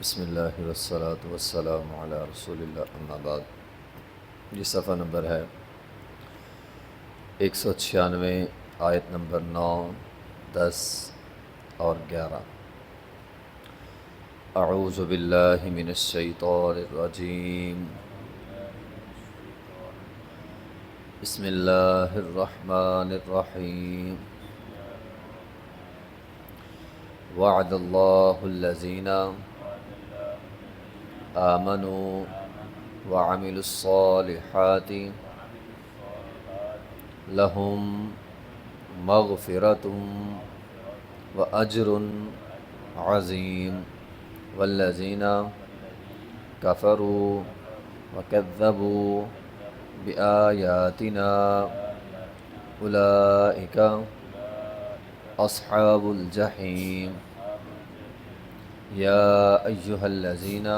بسم اللہ والصلاة والسلام علی رسول اللہ اما بعد۔ یہ صفحہ نمبر ہے 196، آیت نمبر 9، 10 اور 11۔ اعوذ باللہ من الشیطان الرجیم، بسم اللہ الرحمن الرحیم۔ وعد اللہ الذین آمنوا وعملوا الصالحات لهم مغفرة وأجر عظیم، والذین کفروا وکذبوا بآیاتنا اولئک اصحاب الجحیم۔ یا ایہا الذین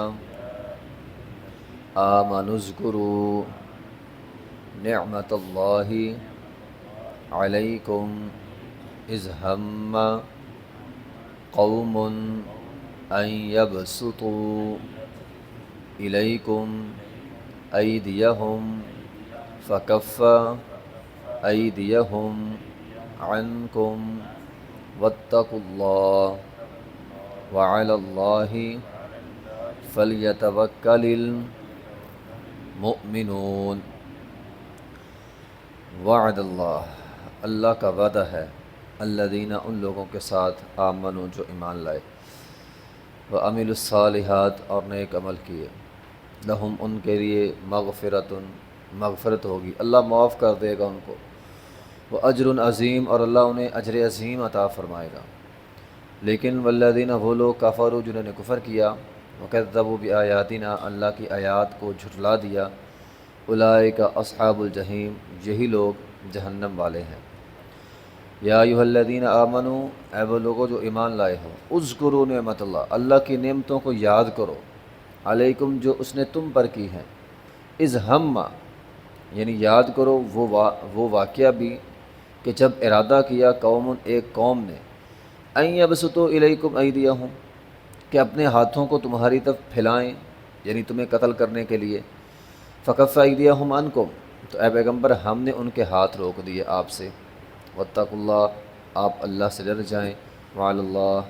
آمنوا اذکروا نعمت اللہ علیکم اذ ہم قوم ان یبسطوا الیکم ایدیہم فکف ایدیہم عنکم واتقوا اللہ وعلی اللہ فلیتوکل المؤمنون۔ وعد اللہ کا وعدہ ہے، الذین ان لوگوں کے ساتھ آمنوا جو ایمان لائے، وعملوا الصالحات اور نیک عمل کیے، لہم ان کے لیے مغفرت ہوگی، اللہ معاف کر دے گا ان کو، واجر عظیم اور اللہ انہیں اجر عظیم عطا فرمائے گا۔ لیکن والذین وہ لوگ کفروا جنہوں نے کفر کیا، وکذبوا بآیاتنا اللہ کی آیات کو جھٹلا دیا، اولئک اصحاب الجحیم یہی لوگ جہنم والے ہیں۔ یا ایھا الذین آمنوا اے وہ لوگوں جو ایمان لائے ہو، اذکروا نعمت اللہ کی نعمتوں کو یاد کرو، علیکم جو اس نے تم پر کی ہیں، اذ ہم یعنی یاد کرو وہ واقعہ بھی کہ جب ارادہ کیا ایک قوم نے، ان یبسطوا الیکم ایدیہم کہ اپنے ہاتھوں کو تمہاری طرف پھیلائیں، یعنی تمہیں قتل کرنے کے لیے، فکف ایدیہم عنکم تو اے پیغمبر ہم نے ان کے ہاتھ روک دیے آپ سے، واتقوا اللہ آپ اللہ سے ڈر جائیں، وعلی اللہ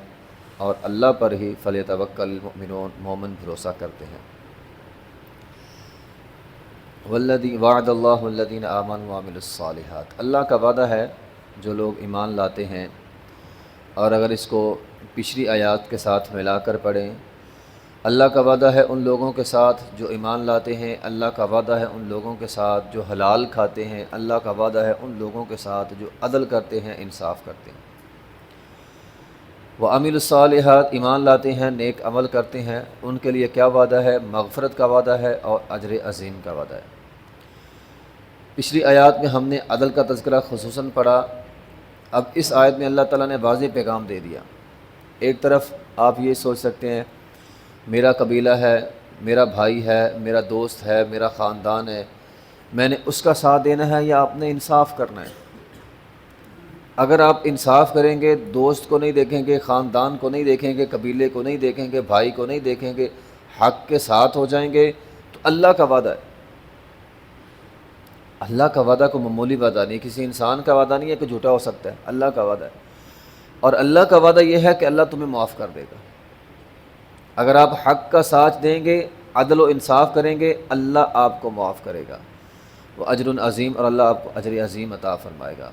اور اللہ پر ہی فلیتوکل المؤمنون مومن بھروسہ کرتے ہیں۔ وعد اللہ الذین آمنوا وعملوا الصالحات اللہ کا وعدہ ہے جو لوگ ایمان لاتے ہیں، اور اگر اس کو پچھلی آیات کے ساتھ ملا کر پڑھیں، اللہ کا وعدہ ہے ان لوگوں کے ساتھ جو ایمان لاتے ہیں، اللہ کا وعدہ ہے ان لوگوں کے ساتھ جو حلال کھاتے ہیں، اللہ کا وعدہ ہے ان لوگوں کے ساتھ جو عدل کرتے ہیں، انصاف کرتے ہیں۔ وعملوا الصالحات ایمان لاتے ہیں، نیک عمل کرتے ہیں، ان کے لیے کیا وعدہ ہے؟ مغفرت کا وعدہ ہے اور اجر عظیم کا وعدہ ہے۔ پچھلی آیات میں ہم نے عدل کا تذکرہ خصوصاً پڑھا، اب اس آیت میں اللہ تعالیٰ نے واضح پیغام دے دیا۔ ایک طرف آپ یہ سوچ سکتے ہیں میرا قبیلہ ہے، میرا بھائی ہے، میرا دوست ہے، میرا خاندان ہے، میں نے اس کا ساتھ دینا ہے یا آپ نے انصاف کرنا ہے؟ اگر آپ انصاف کریں گے، دوست کو نہیں دیکھیں گے، خاندان کو نہیں دیکھیں گے، قبیلے کو نہیں دیکھیں گے، بھائی کو نہیں دیکھیں گے، حق کے ساتھ ہو جائیں گے، تو اللہ کا وعدہ ہے۔ اللہ کا وعدہ کو معمولی وعدہ نہیں، کسی انسان کا وعدہ نہیں ہے کہ جھوٹا ہو سکتا ہے، اللہ کا وعدہ ہے۔ اور اللہ کا وعدہ یہ ہے کہ اللہ تمہیں معاف کر دے گا اگر آپ حق کا ساتھ دیں گے، عدل و انصاف کریں گے، اللہ آپ کو معاف کرے گا، وہ اجر عظیم اور اللہ آپ کو اجر عظیم عطا فرمائے گا۔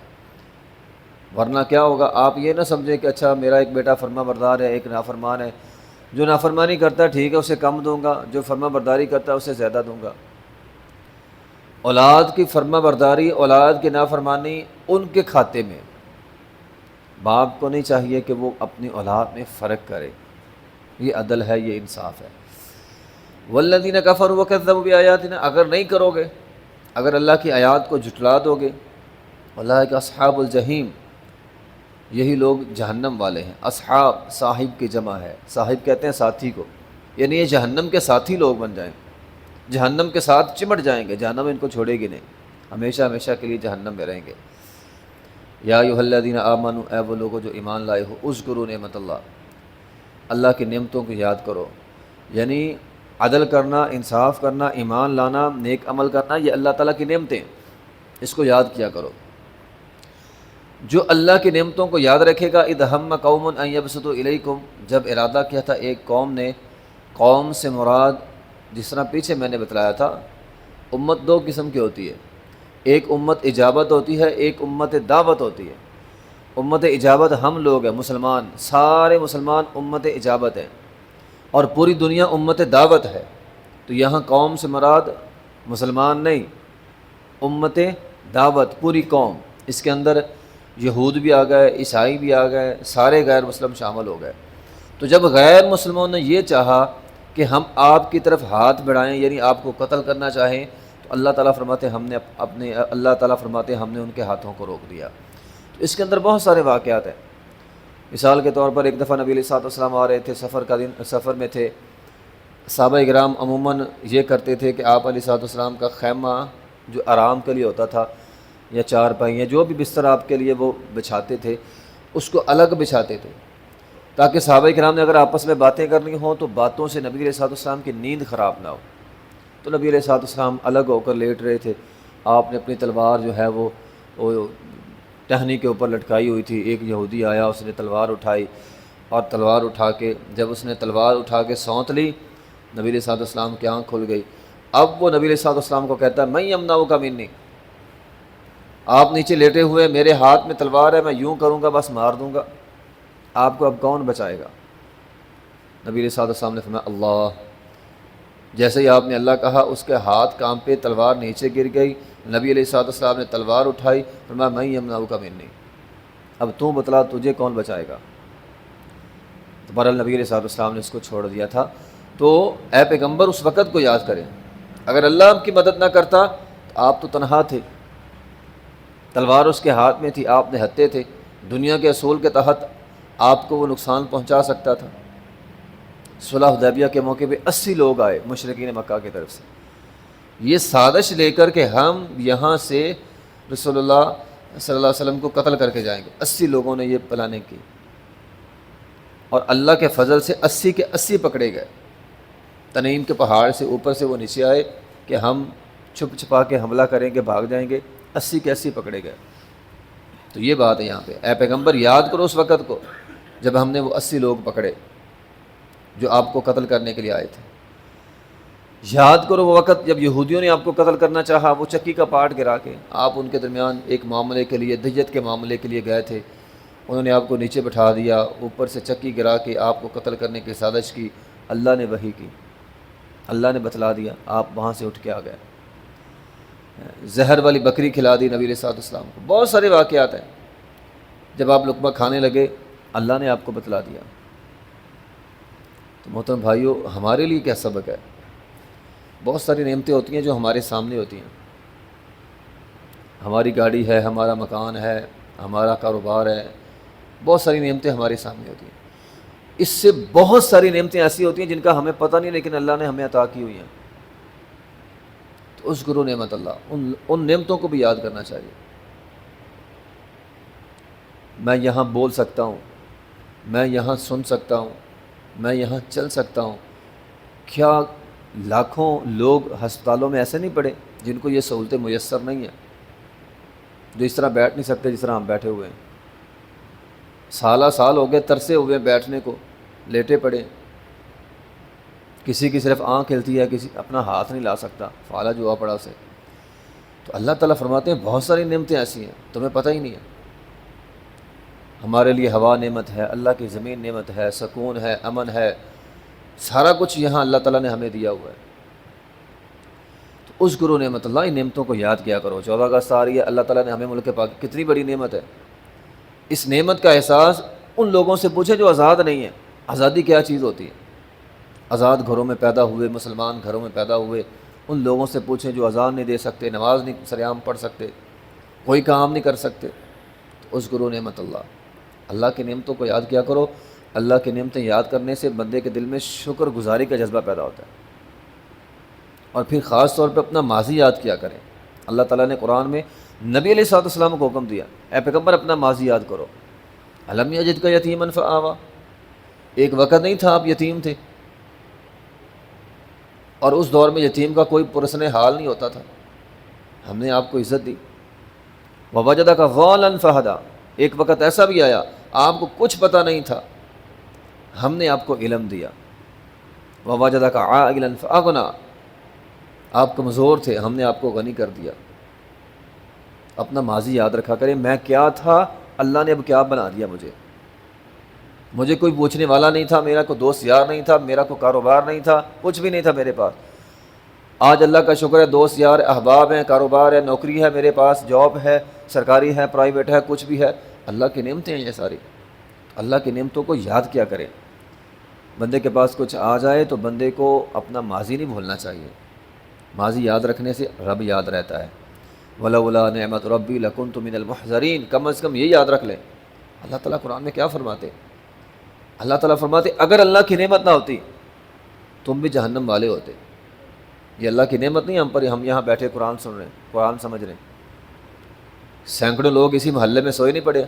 ورنہ کیا ہوگا؟ آپ یہ نہ سمجھیں کہ اچھا میرا ایک بیٹا فرما بردار ہے، ایک نافرمان ہے، جو نافرمانی کرتا ہے ٹھیک ہے اسے کم دوں گا، جو فرما برداری کرتا ہے اسے زیادہ دوں گا۔ اولاد کی فرما برداری، اولاد کی نافرمانی ان کے کھاتے میں، باپ کو نہیں چاہیے کہ وہ اپنی اولاد میں فرق کرے، یہ عدل ہے، یہ انصاف ہے۔ والذین کفروا وکذبوا بآیاتنا اگر نہیں کرو گے، اگر اللہ کی آیات کو جھٹلا دو گے، اولئک اصحاب الجحیم یہی لوگ جہنم والے ہیں۔ اصحاب صاحب کی جمع ہے، صاحب کہتے ہیں ساتھی کو، یعنی یہ جہنم کے ساتھی لوگ بن جائیں، جہنم کے ساتھ چمٹ جائیں گے، جہنم ان کو چھوڑے گی نہیں، ہمیشہ ہمیشہ کے لیے جہنم میں رہیں گے۔ یا ایھا الذین آمنوا اے وہ لوگوں جو ایمان لائے ہو، اذکروا نعمت اللہ کی نعمتوں کو یاد کرو، یعنی عدل کرنا، انصاف کرنا، ایمان لانا، نیک عمل کرنا، یہ اللہ تعالیٰ کی نعمتیں، اس کو یاد کیا کرو۔ جو اللہ کی نعمتوں کو یاد رکھے گا، اذ ہم قوم ان یبسطوا الیکم، جب ارادہ کیا تھا ایک قوم نے، قوم سے مراد جس طرح پیچھے میں نے بتلایا تھا، امت دو قسم کی ہوتی ہے، ایک امت اجابت ہوتی ہے، ایک امت دعوت ہوتی ہے۔ امت اجابت ہم لوگ ہیں، مسلمان، سارے مسلمان امت اجابت ہیں، اور پوری دنیا امت دعوت ہے۔ تو یہاں قوم سے مراد مسلمان نہیں، امت دعوت، پوری قوم، اس کے اندر یہود بھی آ گئے، عیسائی بھی آ گئے، سارے غیر مسلم شامل ہو گئے۔ تو جب غیر مسلموں نے یہ چاہا کہ ہم آپ کی طرف ہاتھ بڑھائیں، یعنی آپ کو قتل کرنا چاہیں، تو اللہ تعالیٰ فرماتے ہم نے ان کے ہاتھوں کو روک دیا۔ تو اس کے اندر بہت سارے واقعات ہیں۔ مثال کے طور پر ایک دفعہ نبی علیہ الصلوۃ والسلام آ رہے تھے، سفر میں تھے۔ صحابہ کرام عموماً یہ کرتے تھے کہ آپ علیہ الصلوۃ والسلام کا خیمہ جو آرام کے لیے ہوتا تھا، یا چارپائی یا جو بھی بستر آپ کے لیے وہ بچھاتے تھے، اس کو الگ بچھاتے تھے، تاکہ صحابہ کرام نے اگر آپس میں باتیں کرنی ہوں تو باتوں سے نبی علیہ الصلوۃ والسلام کی نیند خراب نہ ہو۔ تو نبی علیہ الصلوۃ والسلام الگ ہو کر لیٹ رہے تھے، آپ نے اپنی تلوار جو ہے وہ ٹہنی کے اوپر لٹکائی ہوئی تھی۔ ایک یہودی آیا، اس نے تلوار اٹھائی، اور تلوار اٹھا کے جب اس نے تلوار اٹھا کے سونت لی، نبی علیہ الصلوۃ والسلام کی آنکھ کھل گئی۔ اب وہ نبی علیہ الصلوۃ والسلام کو کہتا ہے، میں یمنعک منی، آپ نیچے لیٹے ہوئے، میرے ہاتھ میں تلوار ہے، میں یوں کروں گا بس مار دوں گا، آپ کو اب کون بچائے گا؟ نبی علیہ الصلوۃ والسلام نے فرمایا اللہ، جیسے ہی آپ نے اللہ کہا اس کے ہاتھ کانپے، تلوار نیچے گر گئی۔ نبی علیہ الصلوۃ والسلام نے تلوار اٹھائی، فرمایا میں یمنعک منی، اب تو بتلا تجھے کون بچائے گا؟ تو بہرحال نبی علیہ الصلوۃ والسلام نے اس کو چھوڑ دیا تھا۔ تو اے پیغمبر اس وقت کو یاد کریں، اگر اللہ آپ کی مدد نہ کرتا تو آپ تو تنہا تھے، تلوار اس کے ہاتھ میں تھی، آپ نے ہتھے تھے، دنیا کے اصول کے تحت آپ کو وہ نقصان پہنچا سکتا تھا۔ صلح حدیبیہ کے موقع پہ 80 لوگ آئے مشرکین مکہ کی طرف سے، یہ سازش لے کر کہ ہم یہاں سے رسول اللہ صلی اللہ علیہ وسلم کو قتل کر کے جائیں گے۔ 80 لوگوں نے یہ پلاننگ کی، اور اللہ کے فضل سے 80 کے 80 پکڑے گئے۔ تنعیم کے پہاڑ سے اوپر سے وہ نیچے آئے کہ ہم چھپ چھپا کے حملہ کریں گے، بھاگ جائیں گے، 80 کے 80 پکڑے گئے۔ تو یہ بات ہے یہاں پہ، اے پیغمبر یاد کرو اس وقت کو جب ہم نے وہ 80 لوگ پکڑے جو آپ کو قتل کرنے کے لیے آئے تھے۔ یاد کرو وہ وقت جب یہودیوں نے آپ کو قتل کرنا چاہا، وہ چکی کا پاٹ گرا کے آپ ان کے درمیان ایک معاملے کے لیے، دیت کے معاملے کے لیے گئے تھے، انہوں نے آپ کو نیچے بٹھا دیا، اوپر سے چکی گرا کے آپ کو قتل کرنے کی سازش کی۔ اللہ نے وحی کی، اللہ نے بتلا دیا، آپ وہاں سے اٹھ کے آ گئے۔ زہر والی بکری کھلا دی نبی علیہ الصلوۃ والسلام کو۔ بہت سارے واقعات ہیں، جب آپ لقمہ کھانے لگے اللہ نے آپ کو بتلا دیا۔ تو محترم بھائیوں، ہمارے لیے کیا سبق ہے؟ بہت ساری نعمتیں ہوتی ہیں جو ہمارے سامنے ہوتی ہیں، ہماری گاڑی ہے، ہمارا مکان ہے، ہمارا کاروبار ہے، بہت ساری نعمتیں ہمارے سامنے ہوتی ہیں۔ اس سے بہت ساری نعمتیں ایسی ہوتی ہیں جن کا ہمیں پتہ نہیں، لیکن اللہ نے ہمیں عطا کی ہوئی ہیں۔ تو اذکروا نعمت اللہ، ان نعمتوں کو بھی یاد کرنا چاہیے۔ میں یہاں بول سکتا ہوں، میں یہاں سن سکتا ہوں، میں یہاں چل سکتا ہوں۔ کیا لاکھوں لوگ ہسپتالوں میں ایسے نہیں پڑے جن کو یہ سہولتیں میسر نہیں ہیں، جو اس طرح بیٹھ نہیں سکتے جس طرح ہم بیٹھے ہوئے ہیں؟ سالہ سال ہو گئے ترسے ہوئے بیٹھنے کو، لیٹے پڑے۔ کسی کی صرف آنکھ ہلتی ہے، کسی اپنا ہاتھ نہیں لا سکتا، فالج ہوا پڑا اسے۔ تو اللہ تعالیٰ فرماتے ہیں بہت ساری نعمتیں ایسی ہیں تمہیں پتہ ہی نہیں ہے۔ ہمارے لیے ہوا نعمت ہے، اللہ کی زمین نعمت ہے، سکون ہے، امن ہے، سارا کچھ یہاں اللہ تعالیٰ نے ہمیں دیا ہوا ہے۔ تو اذکروا نعمت اللہ، ان نعمتوں کو یاد کیا کرو۔ 14 اگست آ رہی ہے، اللہ تعالیٰ نے ہمیں ملک پاک، کتنی بڑی نعمت ہے۔ اس نعمت کا احساس ان لوگوں سے پوچھیں جو آزاد نہیں ہیں۔ آزادی کیا چیز ہوتی ہے؟ آزاد گھروں میں پیدا ہوئے، مسلمان گھروں میں پیدا ہوئے، ان لوگوں سے پوچھیں جو اذان نہیں دے سکتے، نماز نہیں سریعام پڑھ سکتے، کوئی کام نہیں کر سکتے۔ تو اذکروا نعمت اللہ، اللہ کی نعمتوں کو یاد کیا کرو۔ اللہ کی نعمتیں یاد کرنے سے بندے کے دل میں شکر گزاری کا جذبہ پیدا ہوتا ہے، اور پھر خاص طور پہ اپنا ماضی یاد کیا کریں۔ اللہ تعالیٰ نے قرآن میں نبی علیہ الصلوۃ والسلام کو حکم دیا، اے پیغمبر اپنا ماضی یاد کرو۔ الم یجدک یتیما فآویٰ، ایک وقت نہیں تھا آپ یتیم تھے، اور اس دور میں یتیم کا کوئی پرسن حال نہیں ہوتا تھا، ہم نے آپ کو عزت دی۔ ووجدک ضالا فہدا، ایک وقت ایسا بھی آیا آپ کو کچھ پتہ نہیں تھا، ہم نے آپ کو علم دیا۔ ووجدک عائلا فاغنی، آپ کمزور تھے، ہم نے آپ کو غنی کر دیا۔ اپنا ماضی یاد رکھا کریں، میں کیا تھا، اللہ نے اب کیا بنا دیا مجھے کوئی پوچھنے والا نہیں تھا، میرا کوئی دوست یار نہیں تھا، میرا کوئی کاروبار نہیں تھا، کچھ بھی نہیں تھا میرے پاس۔ آج اللہ کا شکر ہے، دوست یار احباب ہیں، کاروبار ہے، نوکری ہے، میرے پاس جاب ہے، سرکاری ہے، پرائیویٹ ہے، کچھ بھی ہے، اللہ کی نعمتیں ہیں یہ ساری۔ اللہ کی نعمتوں کو یاد کیا کریں۔ بندے کے پاس کچھ آ جائے تو بندے کو اپنا ماضی نہیں بھولنا چاہیے، ماضی یاد رکھنے سے رب یاد رہتا ہے۔ وَلَوْلَا نِعْمَةُ رَبِّي لَكُنْتُ مِنَ الْمُحْضَرِينَ، کم از کم یہ یاد رکھ لیں۔ اللہ تعالیٰ قرآن میں کیا فرماتے؟ اللہ تعالیٰ فرماتے اگر اللہ کی نعمت نہ ہوتی تم بھی جہنم والے ہوتے۔ یہ اللہ کی نعمت نہیں ہم پر، ہم یہاں بیٹھے قرآن سن رہے ہیں، قرآن سمجھ رہے ہیں، سینکڑوں لوگ اسی محلے میں سوئے نہیں پڑے،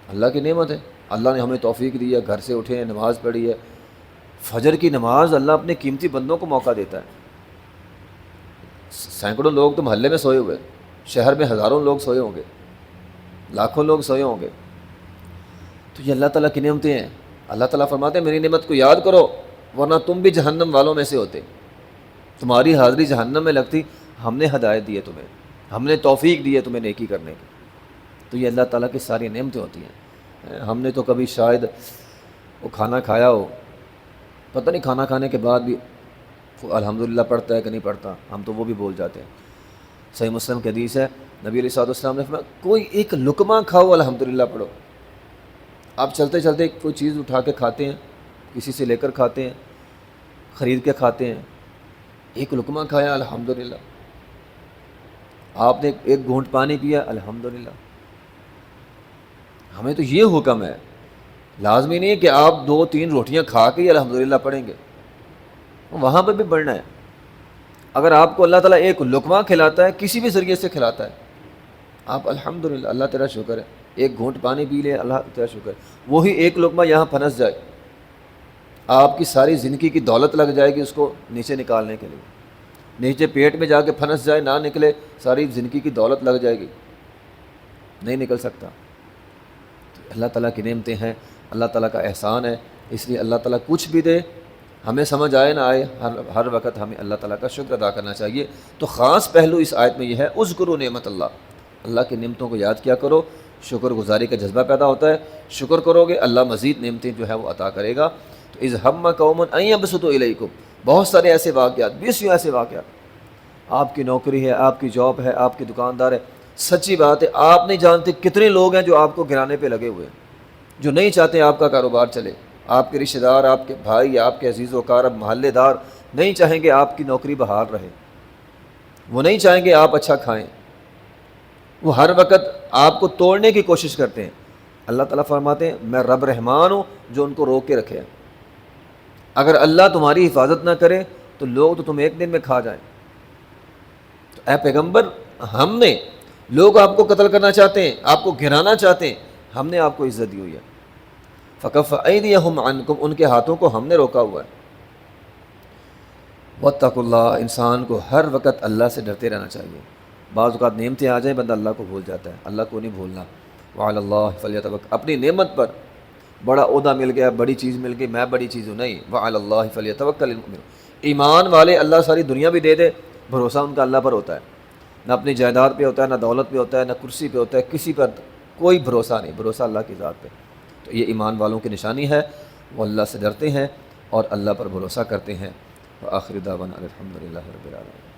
اللہ کی نعمت ہے۔ اللہ نے ہمیں توفیق دی ہے، گھر سے اٹھے ہیں، نماز پڑھی ہے۔ فجر کی نماز اللہ اپنے قیمتی بندوں کو موقع دیتا ہے۔ سینکڑوں لوگ تو محلے میں سوئے ہوئے، شہر میں ہزاروں لوگ سوئے ہوں گے، لاکھوں لوگ سوئے ہوں گے، تو یہ اللہ تعالیٰ کی نعمتیں ہیں۔ اللہ تعالیٰ فرماتے ہیں میری نعمت کو یاد کرو ورنہ تم بھی جہنم والوں میں سے ہوتے، تمہاری حاضری جہنم میں لگتی۔ ہم نے ہدایت دی ہے تمہیں، ہم نے توفیق دی ہے تمہیں نیکی کرنے کی، تو یہ اللہ تعالیٰ کی ساری نعمتیں ہوتی ہیں۔ ہم نے تو کبھی شاید وہ کھانا کھایا ہو، پتہ نہیں کھانا کھانے کے بعد بھی الحمدللہ پڑھتا ہے کہ نہیں پڑھتا، ہم تو وہ بھی بول جاتے ہیں۔ صحیح مسلم کی حدیث ہے، نبی علیہ الصلوۃ والسلام نے فرمایا کوئی ایک لقمہ کھاؤ الحمدللہ پڑھو۔ آپ چلتے چلتے کوئی چیز اٹھا کے کھاتے ہیں، کسی سے لے کر کھاتے ہیں، خرید کے کھاتے ہیں، ایک لقمہ کھایا الحمدللہ، آپ نے ایک گھونٹ پانی پیا الحمدللہ۔ ہمیں تو یہ حکم ہے، لازمی نہیں ہے کہ آپ 2-3 روٹیاں کھا کے ہی الحمدللہ پڑھیں گے، وہاں پہ بھی پڑھنا ہے۔ اگر آپ کو اللہ تعالیٰ ایک لقمہ کھلاتا ہے، کسی بھی ذریعے سے کھلاتا ہے، آپ الحمدللہ اللہ تیرا شکر ہے، ایک گھونٹ پانی پی لے اللہ تیرا شکر ہے، وہی ایک لقمہ یہاں پھنس جائے، آپ کی ساری زندگی کی دولت لگ جائے گی اس کو نیچے نکالنے کے لیے، نیچے پیٹ میں جا کے پھنس جائے نہ نکلے، ساری زندگی کی دولت لگ جائے گی، نہیں نکل سکتا۔ تو اللہ تعالیٰ کی نعمتیں ہیں، اللہ تعالیٰ کا احسان ہے، اس لیے اللہ تعالیٰ کچھ بھی دے، ہمیں سمجھ آئے نہ آئے، ہر وقت ہمیں اللہ تعالیٰ کا شکر ادا کرنا چاہیے۔ تو خاص پہلو اس آیت میں یہ ہے اذکروا نعمت اللہ، اللہ کی نعمتوں کو یاد کیا کرو، شکر گزاری کا جذبہ پیدا ہوتا ہے، شکر کرو گے اللہ مزید نعمتیں جو ہے وہ عطا کرے گا۔ تو اذ ہم قوم ان یبسطوا الیکم، بہت سارے ایسے واقعات، 20 ایسے واقعات، آپ کی نوکری ہے، آپ کی جاب ہے، آپ کی دکاندار ہے، سچی بات ہے آپ نہیں جانتے کتنے لوگ ہیں جو آپ کو گرانے پہ لگے ہوئے ہیں، جو نہیں چاہتے آپ کا کاروبار چلے، آپ کے رشتہ دار، آپ کے بھائی، آپ کے عزیز و اقارب، محلے دار نہیں چاہیں گے آپ کی نوکری بحال رہے، وہ نہیں چاہیں گے آپ اچھا کھائیں، وہ ہر وقت آپ کو توڑنے کی کوشش کرتے ہیں۔ اللہ تعالیٰ فرماتے ہیں میں رب رحمان ہوں جو ان کو روک کے رکھے ہیں، اگر اللہ تمہاری حفاظت نہ کرے تو لوگ تو تم ایک دن میں کھا جائیں۔ تو اے پیغمبر، ہم نے، لوگ آپ کو قتل کرنا چاہتے ہیں، آپ کو گرانا چاہتے ہیں، ہم نے آپ کو عزت دی ہوئی ہے۔ فکف ایدیہم عنکم، ان کے ہاتھوں کو ہم نے روکا ہوا ہے۔ واتقوا اللہ، انسان کو ہر وقت اللہ سے ڈرتے رہنا چاہیے۔ بعض اوقات نعمتیں آ جائیں بندہ اللہ کو بھول جاتا ہے، اللہ کو نہیں بھولنا۔ وعلی اللہ فلیتوکل، اپنی نعمت پر، بڑا عہدہ مل گیا، بڑی چیز مل گئی، میں بڑی چیز ہوں، نہیں، وعلی اللہ فلیتوکل المؤمنون۔ ایمان والے اللہ ساری دنیا بھی دے دے، بھروسہ ان کا اللہ پر ہوتا ہے، نہ اپنی جائیداد پہ ہوتا ہے، نہ دولت پہ ہوتا ہے، نہ کرسی پہ ہوتا ہے، کسی پر کوئی بھروسہ نہیں، بھروسہ اللہ کی ذات پہ۔ تو یہ ایمان والوں کی نشانی ہے، وہ اللہ سے ڈرتے ہیں اور اللہ پر بھروسہ کرتے ہیں۔ وآخر دعوانا الحمدللہ رب العالمین۔